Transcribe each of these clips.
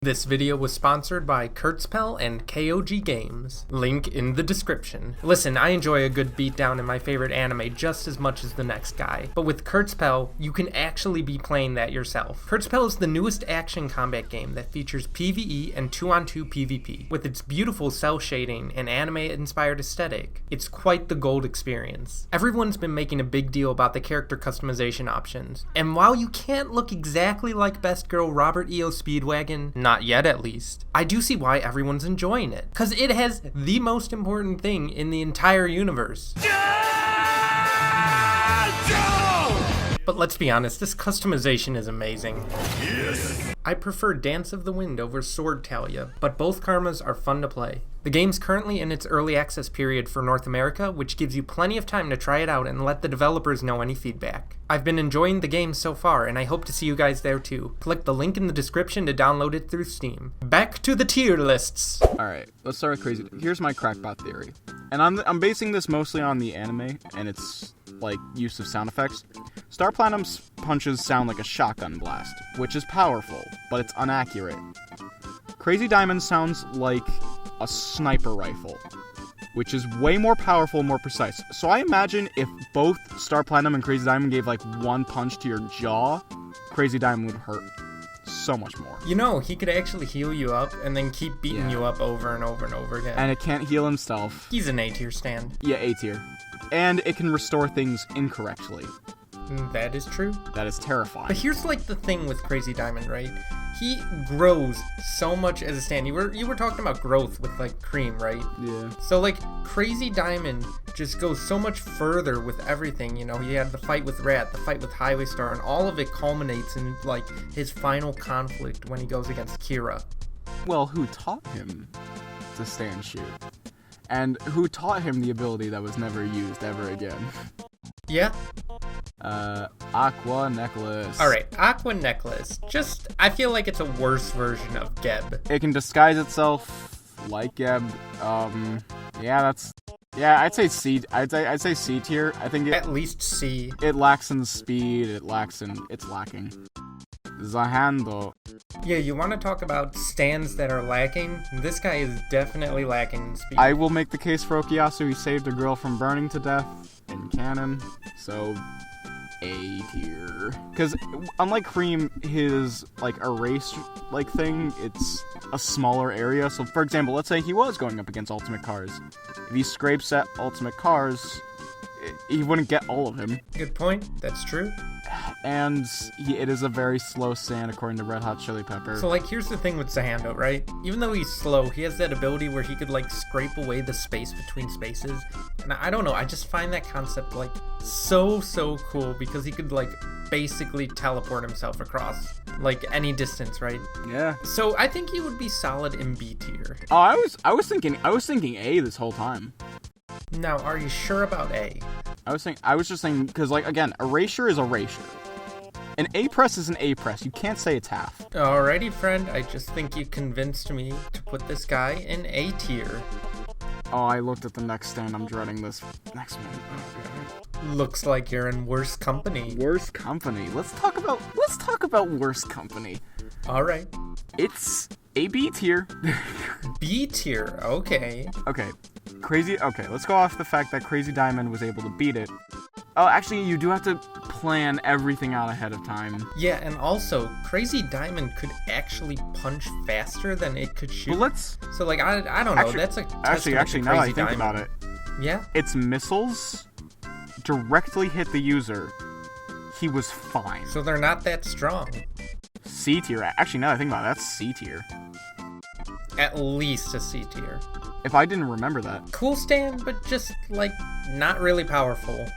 This video was sponsored by Driftveil and KOG Games. Link in the description. Listen, I enjoy a good beatdown in my favorite anime just as much as the next guy, but with Driftveil, you can actually be playing that yourself. Driftveil is the newest action combat game that features PvE and 2-on-2 PvP. With its beautiful cell shading and anime-inspired aesthetic, it's quite the gold experience. Everyone's been making a big deal about the character customization options, and while you can't look exactly like Best Girl Robert E.O. Speedwagon, not yet at least, I do see why everyone's enjoying it. Cause it has the most important thing in the entire universe. But let's be honest, this customization is amazing. Yes. I prefer Dance of the Wind over Sword Talia, but both Karmas are fun to play. The game's currently in its early access period for North America, which gives you plenty of time to try it out and let the developers know any feedback. I've been enjoying the game so far, and I hope to see you guys there too. Click the link in the description to download it through Steam. Back to the tier lists! Alright, let's start with crazy. Here's my crackpot theory. And I'm basing this mostly on the anime, and its, use of sound effects. Star Platinum's punches sound like a shotgun blast, which is powerful, but it's inaccurate. Crazy Diamond sounds like a sniper rifle, which is way more powerful and more precise. So I imagine if both Star Platinum and Crazy Diamond gave one punch to your jaw, Crazy Diamond would hurt so much more. You know, he could actually heal you up and then keep beating you up over and over and over again. And it can't heal himself. He's an A tier stand. Yeah, A tier. And it can restore things incorrectly. That is true. That is terrifying. But here's the thing with Crazy Diamond, right? He grows so much as a stand. You were talking about growth with Cream, right? Yeah. So Crazy Diamond just goes so much further with everything. You know, he had the fight with Rat, the fight with Highway Star, and all of it culminates in his final conflict when he goes against Kira. Well, who taught him to stand shoot? And who taught him the ability that was never used ever again? Yeah. Aqua Necklace. Alright, Aqua Necklace. I feel like it's a worse version of Geb. It can disguise itself like Geb. I'd say C. I'd say C tier. I think at least C. It lacks in speed. It's lacking. Zahando. Yeah, you want to talk about stands that are lacking? This guy is definitely lacking in speed. I will make the case for Okuyasu. He saved a girl from burning to death in canon, so A tier. Because unlike Cream, his erase thing, it's a smaller area. So for example, let's say he was going up against Ultimate Cars. If he scrapes at Ultimate Cars, he wouldn't get all of him. Good point. That's true. And it is a very slow stand according to Red Hot Chili Pepper. So here's the thing with Zahando, right? Even though he's slow, he has that ability where he could scrape away the space between spaces. And I don't know, I just find that concept so cool because he could basically teleport himself across any distance, right? Yeah. So I think he would be solid in B tier. Oh, I was thinking A this whole time. Now, are you sure about A? I was just saying, because, again, erasure is erasure. An A-press is an A-press. You can't say it's half. Alrighty, friend. I just think you convinced me to put this guy in A tier. Oh, I looked at the next stand. I'm dreading this next one. Oh, looks like you're in worse company. Worse company. Let's talk about worse company. Alright. It's a B tier. B tier, okay. Okay, let's go off the fact that Crazy Diamond was able to beat it. Oh, actually, you do have to plan everything out ahead of time. Yeah, and also, Crazy Diamond could actually punch faster than it could shoot. Well, So, I don't know, that's a Actually, now that I think about it. Yeah? Its missiles directly hit the user. He was fine. So they're not that strong. C tier. Actually, now that I think about it, that's C tier. At least a C tier. If I didn't remember that. Cool stand, but just, not really powerful.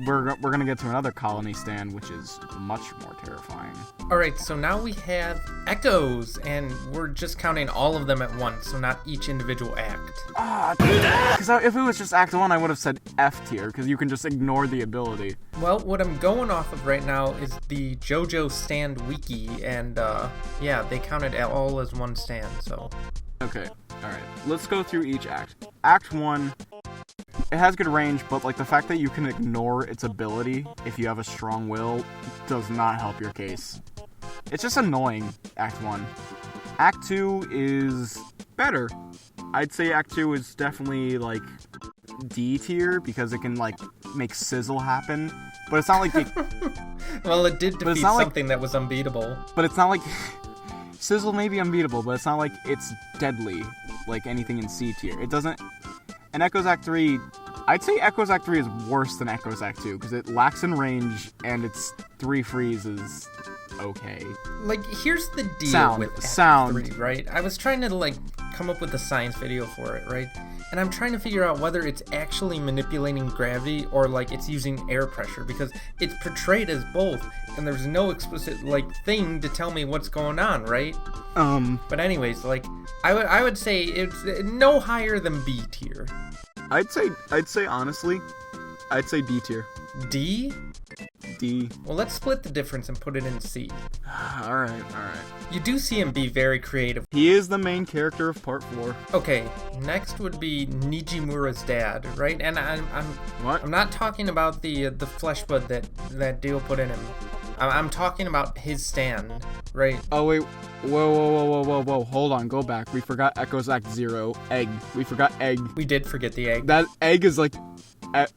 We're gonna get to another colony stand, which is much more terrifying. Alright, so now we have echoes, and we're just counting all of them at once, so not each individual act. Because if it was just Act 1, I would have said F tier, because you can just ignore the ability. Well, what I'm going off of right now is the JoJo stand wiki, and yeah, they count it all as one stand, so... Okay, alright. Let's go through each act. Act 1... It has good range, but the fact that you can ignore its ability if you have a strong will does not help your case. It's just annoying, Act 1. Act 2 is better. I'd say Act 2 is definitely, like, D tier, because it can, like, make sizzle happen. But it's not like it... Well, it did defeat something that was unbeatable. But it's not like... Sizzle may be unbeatable, but it's not like it's deadly, like anything in C tier. It doesn't... And Echoes Act 3... I'd say Echoes Act 3 is worse than Echoes Act 2, because it lacks in range, and its 3 freezes okay. Like, here's the deal with Act 3, right? I was trying to, like, come up with a science video for it, right? And I'm trying to figure out whether it's actually manipulating gravity or, like, it's using air pressure, because it's portrayed as both, and there's no explicit, like, thing to tell me what's going on, right? But anyways, like, I would say it's no higher than B tier. I'd say honestly, I'd say D tier. D? D. Well, let's split the difference and put it in C. Alright. You do see him be very creative. He is the main character of Part 4. Okay, next would be Nijimura's dad, right? And What? I'm not talking about the flesh bud that Dio put in him. I'm talking about his stand, right? Oh, wait. Whoa. Hold on. Go back. We forgot Echoes Act 0. Egg. We forgot egg. We did forget the egg. That egg is like...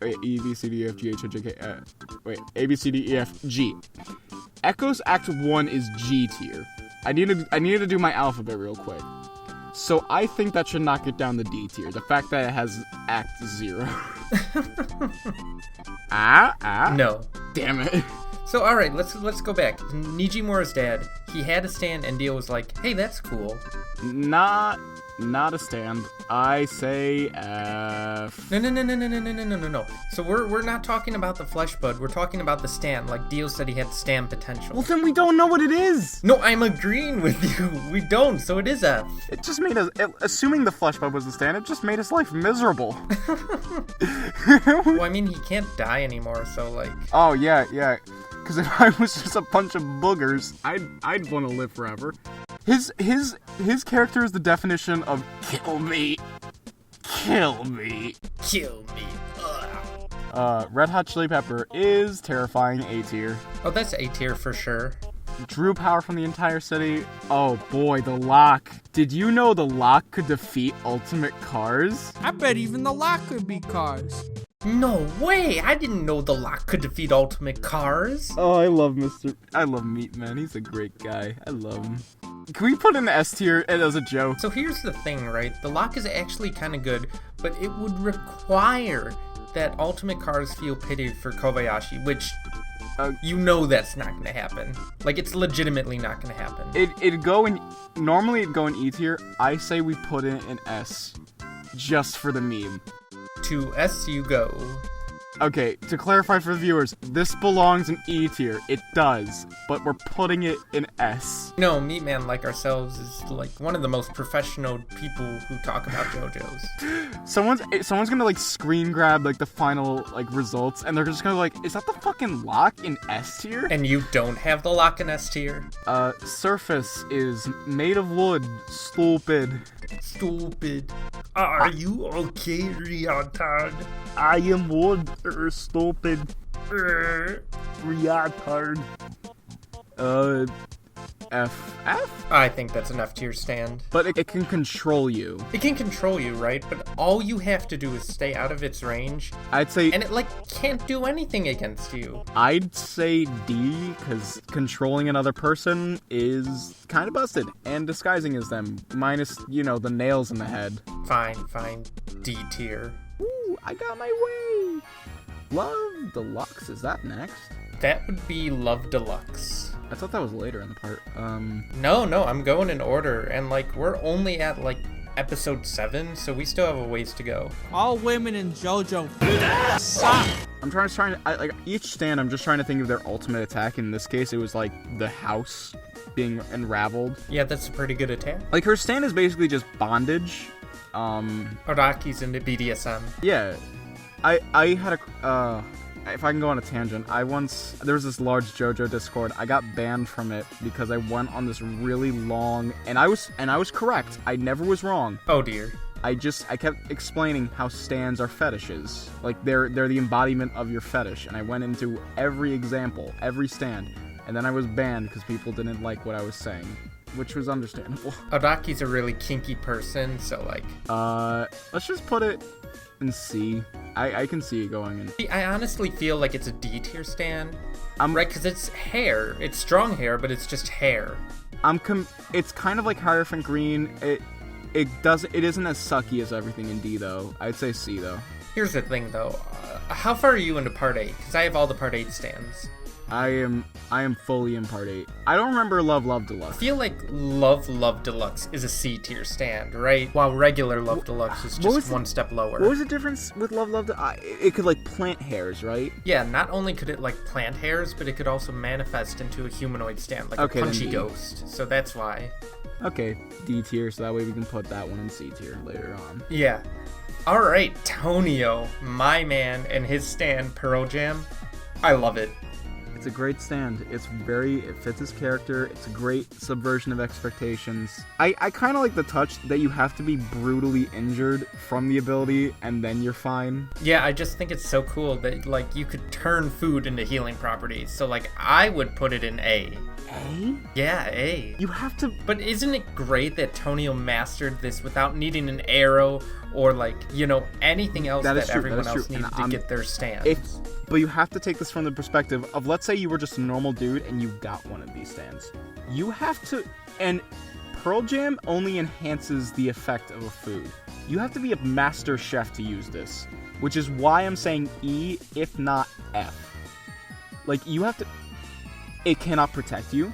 wait, E, B, C, D, E, F, G, H, I, J, K... wait, A, B, C, D, E, F, G. Echoes Act 1 is G tier. I needed to do my alphabet real quick. So I think that should knock it down to D tier. The fact that it has Act 0. No. Damn it. So, alright, let's go back. Nijimura's dad, he had a stand, and Dio was like, hey, that's cool. Not a stand. I say F. No. So we're not talking about the flesh bud. We're talking about the stand. Like Dio said, he had stand potential. Well, then we don't know what it is. No, I'm agreeing with you. We don't. So it is F. It just made us. Assuming the flesh bud was the stand, it just made his life miserable. Well, I mean, he can't die anymore. So like. Oh yeah. Because if I was just a bunch of boogers, I'd want to live forever. His character is the definition of kill me. Red Hot Chili Pepper is terrifying A tier. Oh, that's A tier for sure. Drew power from the entire city. Oh boy, the lock. Did you know the lock could defeat ultimate cars? I bet even the lock could be cars. No way! I didn't know the lock could defeat ultimate cars. Oh, I love Meat Man. He's a great guy. I love him. Can we put in the S tier as a joke? So here's the thing, right? The lock is actually kind of good, but it would require that ultimate cars feel pity for Kobayashi, which you know that's not going to happen. Like, it's legitimately not going to happen. Normally it'd go in E tier. I say we put it in S, just for the meme. To S you go. Okay, to clarify for the viewers, this belongs in E tier. It does, but we're putting it in S. No, Meat Man like ourselves is like one of the most professional people who talk about JoJo's. Someone's gonna like screen grab like the final like results, and they're just gonna like, is that the fucking lock in S tier? And you don't have the lock in S tier? Surface is made of wood. Stupid. Are you okay, Ryotard? I am wood, stupid. Ryotard. F? I think that's an F tier stand. But it can control you. It can control you, right? But all you have to do is stay out of its range. I'd say... And it, like, can't do anything against you. I'd say D, because controlling another person is kind of busted. And disguising is them. Minus, the nails in the head. Fine. D tier. Ooh, I got my way. Love Deluxe, is that next? That would be Love Deluxe. I thought that was later in the part. No, I'm going in order, and like we're only at like episode 7, so we still have a ways to go. All women in JoJo suck. I'm trying to each stand. I'm just trying to think of their ultimate attack. In this case, it was like the house being unraveled. Yeah, that's a pretty good attack. Like her stand is basically just bondage. Araki's into BDSM. Yeah, I had a if I can go on a tangent, there was this large JoJo Discord. I got banned from it because I went on this really long, and I was correct. I never was wrong. Oh dear. I kept explaining how stands are fetishes. Like they're the embodiment of your fetish, and I went into every example, every stand, and then I was banned because people didn't like what I was saying. which was understandable. Araki's a really kinky person, so like... Let's just put it in C. I can see it going in. See, I honestly feel like it's a D tier stand. Right, because it's hair. It's strong hair, but it's just hair. It's kind of like Hierophant Green. It isn't as sucky as everything in D, though. I'd say C, though. Here's the thing, though. How far are you into Part 8? Because I have all the Part 8 stands. I am fully in Part 8. I don't remember Love Deluxe. I feel like Love Deluxe is a C tier stand, right? While regular Love Deluxe is just one step lower. What was the difference with Love Deluxe? It could like plant hairs, right? Yeah, not only could it like plant hairs, but it could also manifest into a humanoid stand, like a punchy ghost. So that's why. Okay, D tier, so that way we can put that one in C tier later on. Yeah. Alright, Tonio, my man, and his stand, Pearl Jam. I love it. It's a great stand. It fits his character. It's a great subversion of expectations. I kind of like the touch that you have to be brutally injured from the ability and then you're fine. Yeah, I just think it's so cool that like you could turn food into healing properties. So like I would put it in A. A? Yeah, A. You have to... But isn't it great that Tonio mastered this without needing an arrow or like, you know, anything else that everyone else needed to get their stands? But you have to take this from the perspective of, let's say you were just a normal dude and you got one of these stands. You have to... And Pearl Jam only enhances the effect of a food. You have to be a master chef to use this, which is why I'm saying E, if not F. Like, you have to... It cannot protect you.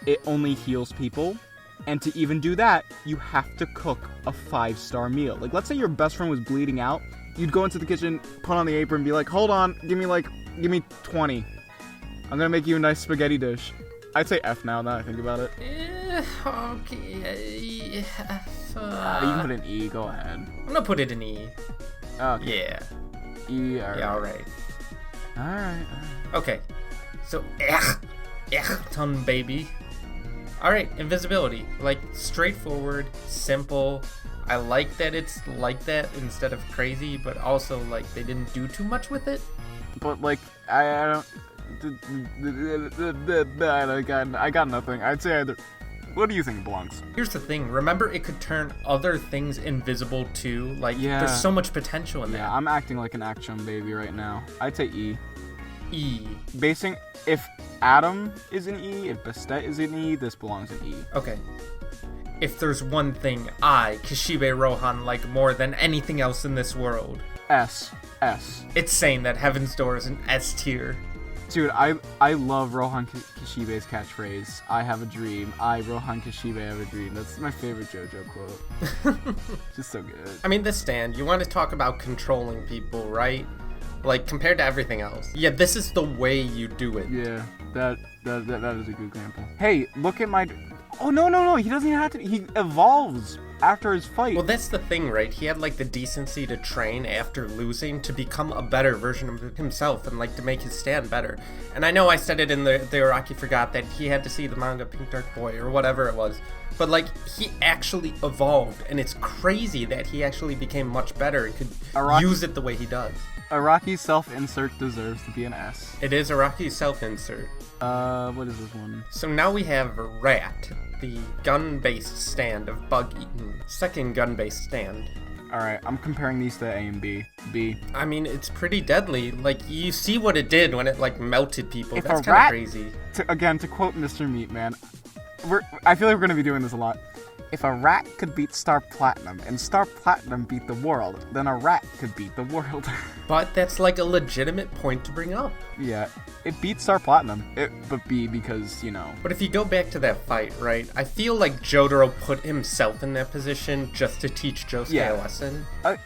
It only heals people. And to even do that, you have to cook a 5-star meal. Like, let's say your best friend was bleeding out. You'd go into the kitchen, put on the apron, be like, hold on, give me 20. I'm gonna make you a nice spaghetti dish. I'd say F now that I think about it. Okay. F, you can put an E, go ahead. I'm gonna put it in E. Okay. Yeah. E, alright. Yeah, alright. Alright. Okay. So, ton baby. Alright, invisibility. Like, straightforward, simple. I like that it's like that instead of crazy, but also, like, they didn't do too much with it. But, like, I got nothing. I'd say either... What do you think belongs? Here's the thing. Remember, it could turn other things invisible, too? Like, there's so much potential in that. Yeah, I'm acting like an action baby right now. I'd say E. E. If Adam is in E, if Bastet is in E, this belongs in E. Okay. If there's one thing Kishibe Rohan, like more than anything else in this world. S. It's saying that Heaven's Door is an S tier. Dude, I love Rohan Kishibe's catchphrase. I have a dream. Rohan Kishibe, have a dream. That's my favorite JoJo quote. Just so good. I mean, this stand, you want to talk about controlling people, right? Like, compared to everything else. Yeah, this is the way you do it. Yeah, that is a good example. Hey, look at my... Oh, no, he doesn't even have to... He evolves after his fight. Well, that's the thing, right? He had, like, the decency to train after losing to become a better version of himself and, like, to make his stand better. And I know I said it in the Araki Forgot that he had to see the manga Pink Dark Boy or whatever it was. But, like, he actually evolved, and it's crazy that he actually became much better and could use it the way he does. Araki's self-insert deserves to be an S. It is Araki's self-insert. What is this one? So now we have Rat, the gun-based stand of Bug Eaten. Second gun-based stand. Alright, I'm comparing these to A and B. B. I mean, it's pretty deadly. Like, you see what it did when it, like, melted people. That's kind of crazy. To quote Mr. Meatman, I feel like we're going to be doing this a lot. If a rat could beat Star Platinum and Star Platinum beat the world, then a rat could beat the world. But that's like a legitimate point to bring up. Yeah, it beats Star Platinum, but B because, you know. But if you go back to that fight, right, I feel like Jotaro put himself in that position just to teach Josuke a lesson.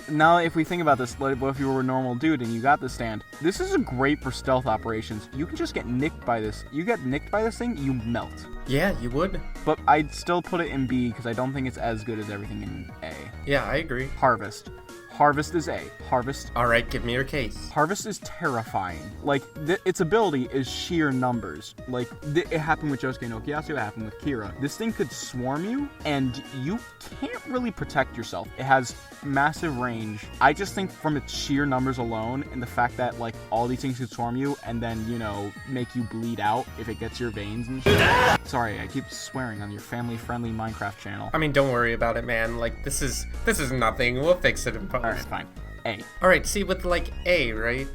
Now, if we think about this, what if you were a normal dude and you got the stand? This is great for stealth operations. You can just get nicked by this. You get nicked by this thing, you melt. Yeah, you would. But I'd still put it in B because I don't think it's as good as everything in A. Yeah, I agree. Harvest. Harvest is A. Harvest. All right, give me your case. Harvest is terrifying. Like, its ability is sheer numbers. Like, it happened with Josuke no Kiyasu, it happened with Kira. This thing could swarm you, and you can't really protect yourself. It has massive range. I just think from its sheer numbers alone, and the fact that, like, all these things could swarm you, and then, you know, make you bleed out if it gets your veins and shit. Sorry, I keep swearing on your family-friendly Minecraft channel. I mean, don't worry about it, man. Like, this is nothing. We'll fix it in post. Alright, fine. A. Alright, see, with, like, A, right?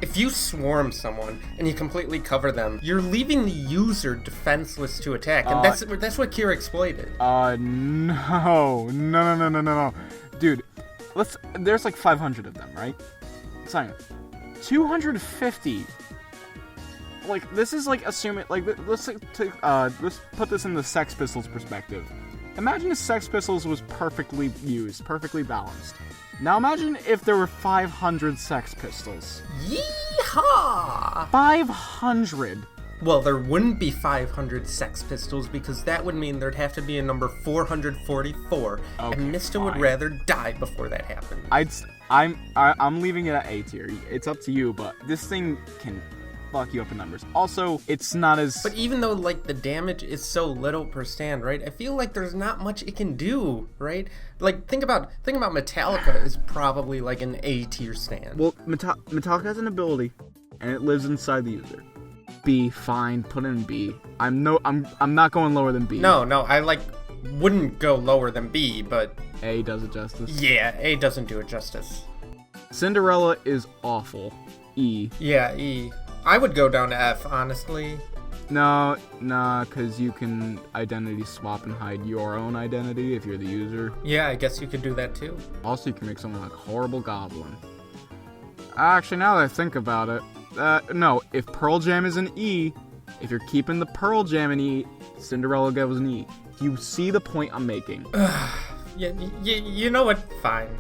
If you swarm someone and you completely cover them, you're leaving the user defenseless to attack, and that's what Kira exploited. No. Dude, there's like 500 of them, right? Simon, 250. Like, this is like assuming, like, let's put this in the Sex Pistols perspective. Imagine if Sex Pistols was perfectly used, perfectly balanced. Now imagine if there were 500 Sex Pistols. Yeehaw! 500. Well, there wouldn't be 500 Sex Pistols because that would mean there'd have to be a number 444, and Mista would rather die before that happened. I'm leaving it at A tier. It's up to you, but this thing can fuck you up in numbers. Also, it's not as... But even though, like, the damage is so little per stand, right? I feel like there's not much it can do, right? Like, think about Metallica is probably like an A tier stand. Well, Metallica has an ability, and it lives inside the user. B, fine, put in B. I'm not going lower than B. No, I wouldn't go lower than B, but A does it justice. Yeah, A doesn't do it justice. Cinderella is awful. E. Yeah, E. I would go down to F, honestly. No, because you can identity swap and hide your own identity if you're the user. Yeah, I guess you could do that too. Also, you can make someone like a horrible goblin. Actually, now that I think about it, no, if Pearl Jam is an E, if you're keeping the Pearl Jam in E, Cinderella goes an E. You see the point I'm making. Yeah, you know what? Fine.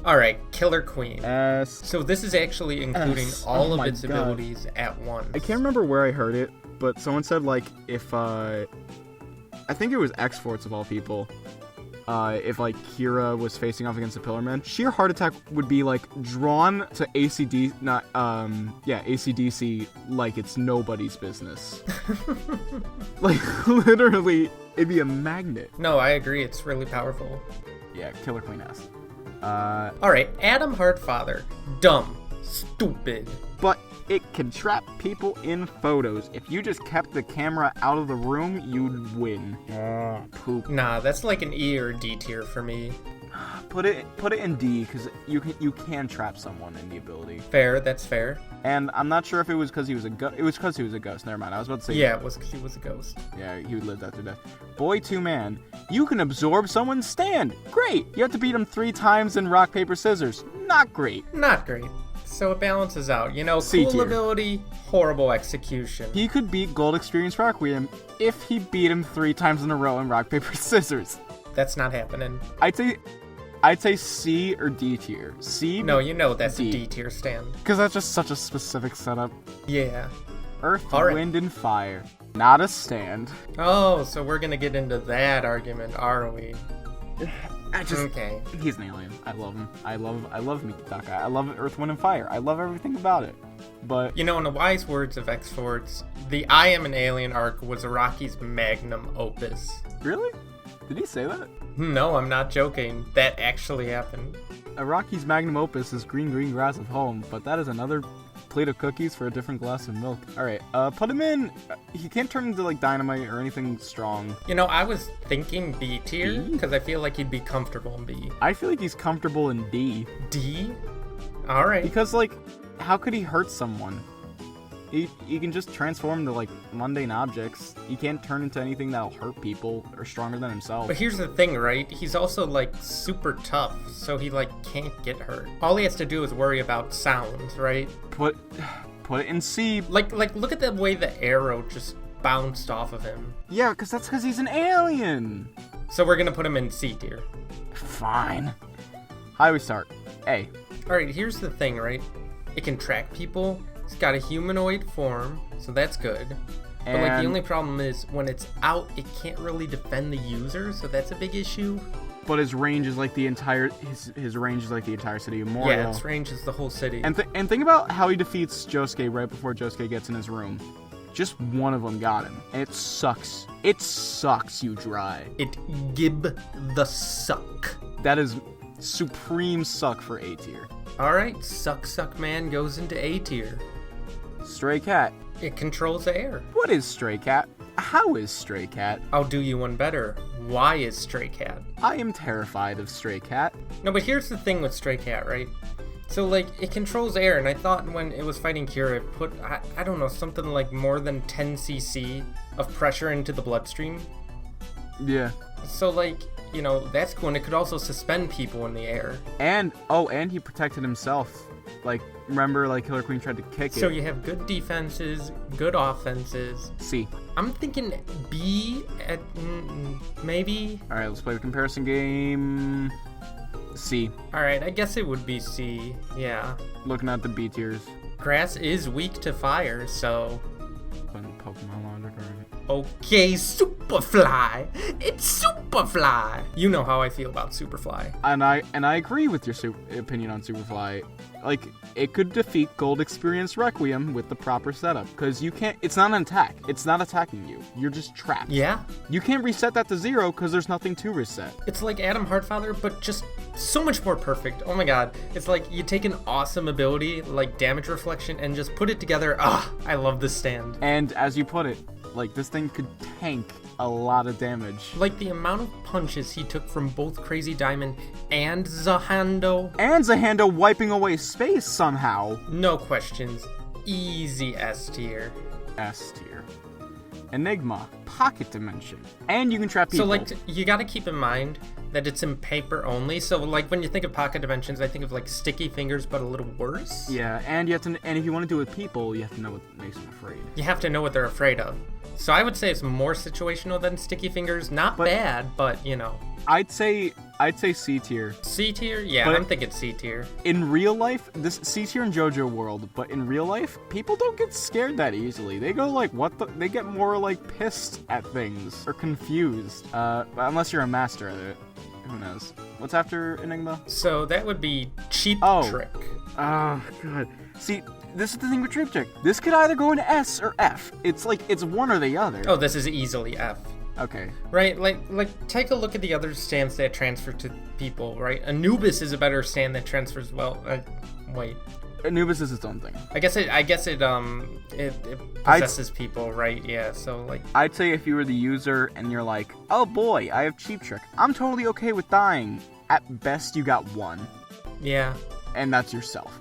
Alright, Killer Queen. S. So this is actually including all of its abilities at once. I can't remember where I heard it, but someone said, like, if, I think it was X-Force of all people, if, like, Kira was facing off against the Pillarman, sheer heart attack would be, like, drawn to ACDC like it's nobody's business. Like, literally, it'd be a magnet. No, I agree, it's really powerful. Yeah, Killer Queen S. Alright, Adam Heartfather. Dumb. Stupid. But it can trap people in photos. If you just kept the camera out of the room, you'd win. Poop. Nah, that's like an E or D tier for me. Put it in D, because you can trap someone in the ability. Fair, that's fair. And I'm not sure if it was because he was a ghost. It was because he was a ghost. Never mind. I was about to say. Yeah, it was because he was a ghost. Yeah, he would live after death. Boy 2 Man. You can absorb someone's stand. Great. You have to beat him 3 times in rock, paper, scissors. Not great. Not great. So it balances out. You know, C cool tier. Ability, horrible execution. He could beat Gold Experience Requiem if he beat him 3 times in a row in rock, paper, scissors. That's not happening. I'd say C or D tier. C. No, you know that's D. a D tier stand. Because that's just such a specific setup. Yeah. Earth, All Wind, and Fire. Not a stand. Oh, so we're gonna get into that argument, are we? Okay. He's an alien. I love him. I love Mikitaka. I love Earth, Wind, and Fire. I love everything about it. But you know, in the wise words of X-Force, the I Am an Alien arc was Araki's magnum opus. Really? Did he say that? No, I'm not joking. That actually happened. Araki's magnum opus is Green Grass of Home, but that is another plate of cookies for a different glass of milk. Alright, put him in. He can't turn into, like, dynamite or anything strong. You know, I was thinking B tier, because I feel like he'd be comfortable in B. I feel like he's comfortable in D. D? Alright. Because, like, how could he hurt someone? He can just transform into, like, mundane objects. He can't turn into anything that'll hurt people or stronger than himself. But here's the thing, right? He's also, like, super tough, so he, like, can't get hurt. All he has to do is worry about sounds, right? Put it in C. Like, look at the way the arrow just bounced off of him. Yeah, because that's because he's an alien. So we're gonna put him in C tier. Fine. How do we start? A. Alright, here's the thing, right? It can track people. It's got a humanoid form, so that's good. But, like, the only problem is when it's out, it can't really defend the user, so that's a big issue. But his range is like the entire his range is like the entire city of Morio. Yeah, its range is the whole city. And think about how he defeats Josuke right before Josuke gets in his room. Just one of them got him, and it sucks. It sucks you dry. It gib the suck. That is supreme suck for A tier. Alright, Suck Man goes into A tier. Stray Cat. It controls air. What is Stray Cat? How is Stray Cat? I'll do you one better. Why is Stray Cat? I am terrified of Stray Cat. No, but here's the thing with Stray Cat, right? So, like, it controls air, and I thought when it was fighting Kira, it put, I don't know, something like more than 10 cc of pressure into the bloodstream. Yeah. So, like, you know, that's cool, and it could also suspend people in the air. And he protected himself. Like, remember, like, Killer Queen tried to kick it. So you have good defenses, good offenses. C. I'm thinking B at maybe. Alright, let's play the comparison game. C. Alright, I guess it would be C, yeah. Looking at the B tiers. Grass is weak to fire, so... Pokemon logic already. Okay, Superfly! It's Superfly! You know how I feel about Superfly. And I agree with your opinion on Superfly. Like, it could defeat Gold Experience Requiem with the proper setup. Because you can't... It's not an attack. It's not attacking you. You're just trapped. Yeah? You can't reset that to 0 because there's nothing to reset. It's like Adam Heartfather, but just so much more perfect. Oh my god. It's like you take an awesome ability, like Damage Reflection, and just put it together. Ah, I love this stand. And as you put it, like, this thing could tank a lot of damage. Like the amount of punches he took from both Crazy Diamond and Zahando. And Zahando wiping away space somehow. No questions. Easy S tier. S tier. Enigma, Pocket Dimension. And you can trap people. So, like, you gotta keep in mind that it's in paper only. So, like, when you think of Pocket Dimensions, I think of, like, Sticky Fingers, but a little worse. Yeah, and you have to, and if you want to do it with people, you have to know what makes them afraid. You have to know what they're afraid of. So I would say it's more situational than Sticky Fingers. Not bad, but, you know. I'd say C tier. C tier? Yeah, But I'm thinking C tier. In real life, this C tier in JoJo world, but in real life, people don't get scared that easily. They go like, what the? They get more like pissed at things or confused. Unless you're a master at it. Who knows? What's after Enigma? So that would be Cheap Trick. Oh, God. See, this is the thing with Cheap Trick. This could either go into S or F. It's like, it's one or the other. Oh, this is easily F. Okay. Right, like take a look at the other stands that transfer to people, right? Anubis is a better stand that transfers well. Wait. Anubis is its own thing. I guess it possesses people, right? Yeah, so like... I'd say if you were the user and you're like, oh boy, I have Cheap Trick. I'm totally okay with dying. At best, you got 1. Yeah. And that's yourself.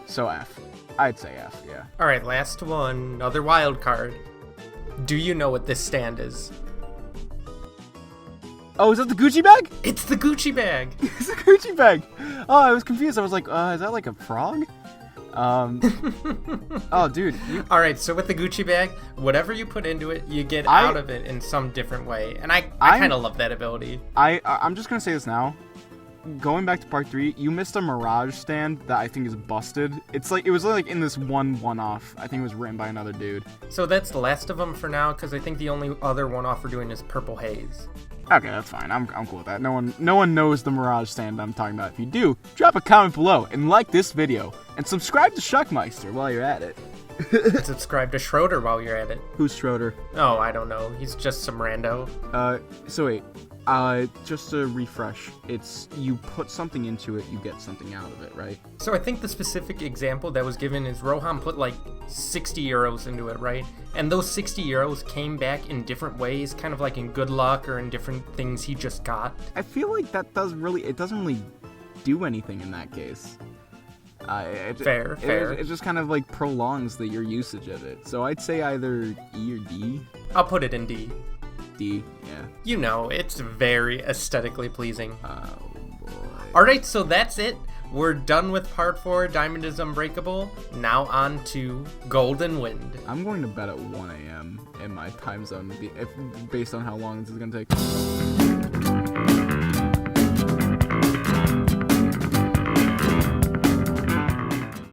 So F. I'd say F, yeah. Alright, last one. Another wild card. Do you know what this stand is? Oh, is that the Gucci bag? It's the Gucci bag! It's the Gucci bag! Oh, I was confused. I was like, is that like a frog? Oh, dude. Alright, so with the Gucci bag, whatever you put into it, you get out of it in some different way. And I kind of love that ability. I'm just going to say this now. Going back to part 3, you missed a Mirage stand that I think is busted. It's like, it was like in this one-off. I think it was written by another dude. So that's the last of them for now, because I think the only other one-off we're doing is Purple Haze. Okay, that's fine. I'm cool with that. No one knows the Mirage stand I'm talking about. If you do, drop a comment below and like this video. And subscribe to Shuckmeister while you're at it. And subscribe to Schroeder while you're at it. Who's Schroeder? Oh, I don't know. He's just some rando. So wait. Just to refresh, it's you put something into it, you get something out of it, right? So I think the specific example that was given is Rohan put like 60 euros into it, right? And those 60 euros came back in different ways, kind of like in good luck or in different things he just got. I feel like it doesn't really do anything in that case. Fair. It just kind of like prolongs your usage of it. So I'd say either E or D. I'll put it in D. D, yeah. You know, it's very aesthetically pleasing. Oh, boy. Alright, so that's it. We're done with part 4, Diamond is Unbreakable. Now on to Golden Wind. I'm going to bed at 1 a.m. in my time zone, based on how long this is going to take.